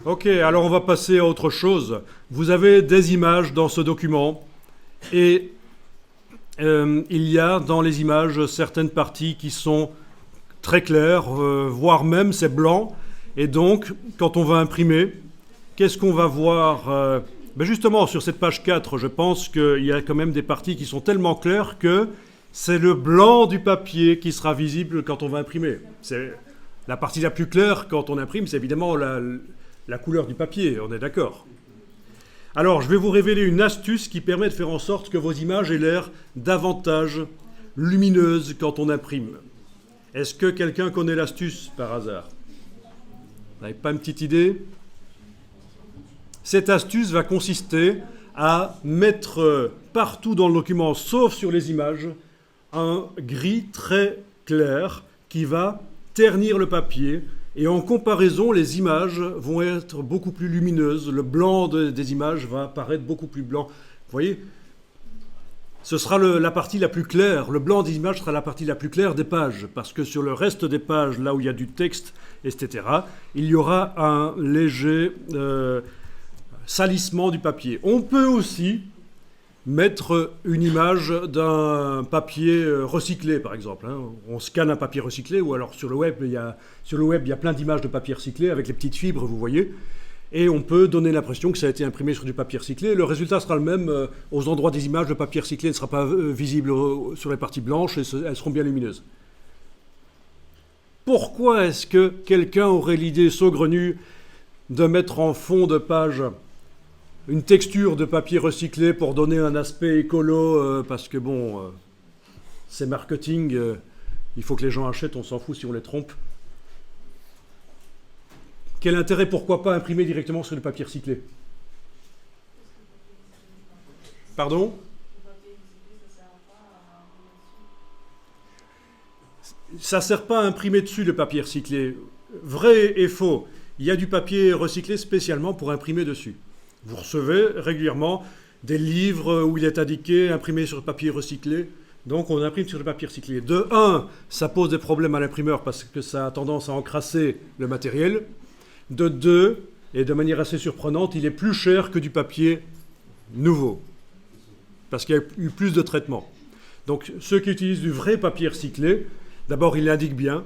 Ok, alors on va passer à autre chose. Vous avez des images dans ce document et il y a dans les images certaines parties qui sont très claires, voire même c'est blanc. Et donc, quand on va imprimer, qu'est-ce qu'on va voir ben justement, sur cette page 4, je pense qu'il y a quand même des parties qui sont tellement claires que c'est le blanc du papier qui sera visible quand on va imprimer. C'est la partie la plus claire quand on imprime, c'est évidemment la couleur du papier, on est d'accord. Alors, je vais vous révéler une astuce qui permet de faire en sorte que vos images aient l'air davantage lumineuses quand on imprime. Est-ce que quelqu'un connaît l'astuce par hasard? Vous n'avez pas une petite idée? Cette astuce va consister à mettre partout dans le document, sauf sur les images, un gris très clair qui va ternir le papier. Et en comparaison, les images vont être beaucoup plus lumineuses. Le blanc des images va paraître beaucoup plus blanc. Vous voyez? Ce sera la partie la plus claire. Le blanc des images sera la partie la plus claire des pages. Parce que sur le reste des pages, là où il y a du texte, etc., il y aura un léger salissement du papier. On peut aussi mettre une image d'un papier recyclé, par exemple. On scanne un papier recyclé, ou alors sur le web, il y a plein d'images de papier recyclé avec les petites fibres, vous voyez. Et on peut donner l'impression que ça a été imprimé sur du papier recyclé. Le résultat sera le même. Aux endroits des images, le papier recyclé ne sera pas visible sur les parties blanches et elles seront bien lumineuses. Pourquoi est-ce que quelqu'un aurait l'idée saugrenue de mettre en fond de page une texture de papier recyclé pour donner un aspect écolo, parce que bon, c'est marketing, il faut que les gens achètent, on s'en fout si on les trompe. Quel intérêt, pourquoi pas imprimer directement sur le papier recyclé? Pardon? Ça ne sert pas à imprimer dessus le papier recyclé. Vrai et faux, il y a du papier recyclé spécialement pour imprimer dessus. Vous recevez régulièrement des livres où il est indiqué imprimé sur le papier recyclé. Donc on imprime sur le papier recyclé. De un, ça pose des problèmes à l'imprimeur parce que ça a tendance à encrasser le matériel. De deux, et de manière assez surprenante, il est plus cher que du papier nouveau. Parce qu'il y a eu plus de traitement. Donc ceux qui utilisent du vrai papier recyclé, d'abord il l'indique bien.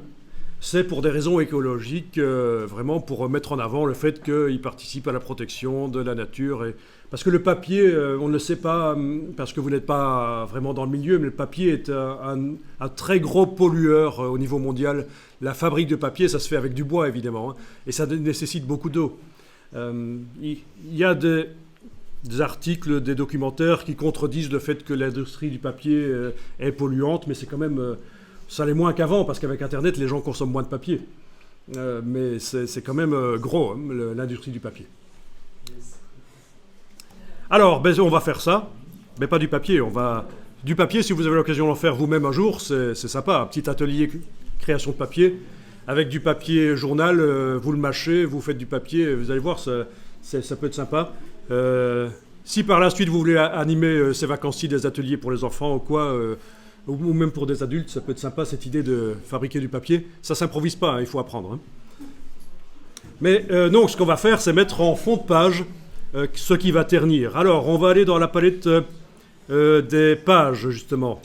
C'est pour des raisons écologiques, vraiment pour mettre en avant le fait qu'il participe à la protection de la nature. Parce que le papier, on ne le sait pas, parce que vous n'êtes pas vraiment dans le milieu, mais le papier est un très gros pollueur au niveau mondial. La fabrique de papier, ça se fait avec du bois, évidemment, et ça nécessite beaucoup d'eau. Il y a des articles, des documentaires qui contredisent le fait que l'industrie du papier est polluante, mais c'est quand même... ça l'est moins qu'avant, parce qu'avec Internet, les gens consomment moins de papier. Mais c'est quand même gros, l'industrie du papier. Alors, ben, on va faire ça, mais pas du papier. Du papier, si vous avez l'occasion d'en faire vous-même un jour, c'est sympa. Un petit atelier création de papier. Avec du papier journal, vous le mâchez, vous faites du papier, vous allez voir, ça peut être sympa. Si par la suite vous voulez animer ces vacances-ci des ateliers pour les enfants ou quoi... ou même pour des adultes, ça peut être sympa cette idée de fabriquer du papier. Ça ne s'improvise pas, il faut apprendre. Mais non, ce qu'on va faire, c'est mettre en fond de page ce qui va ternir. Alors, on va aller dans la palette des pages, justement.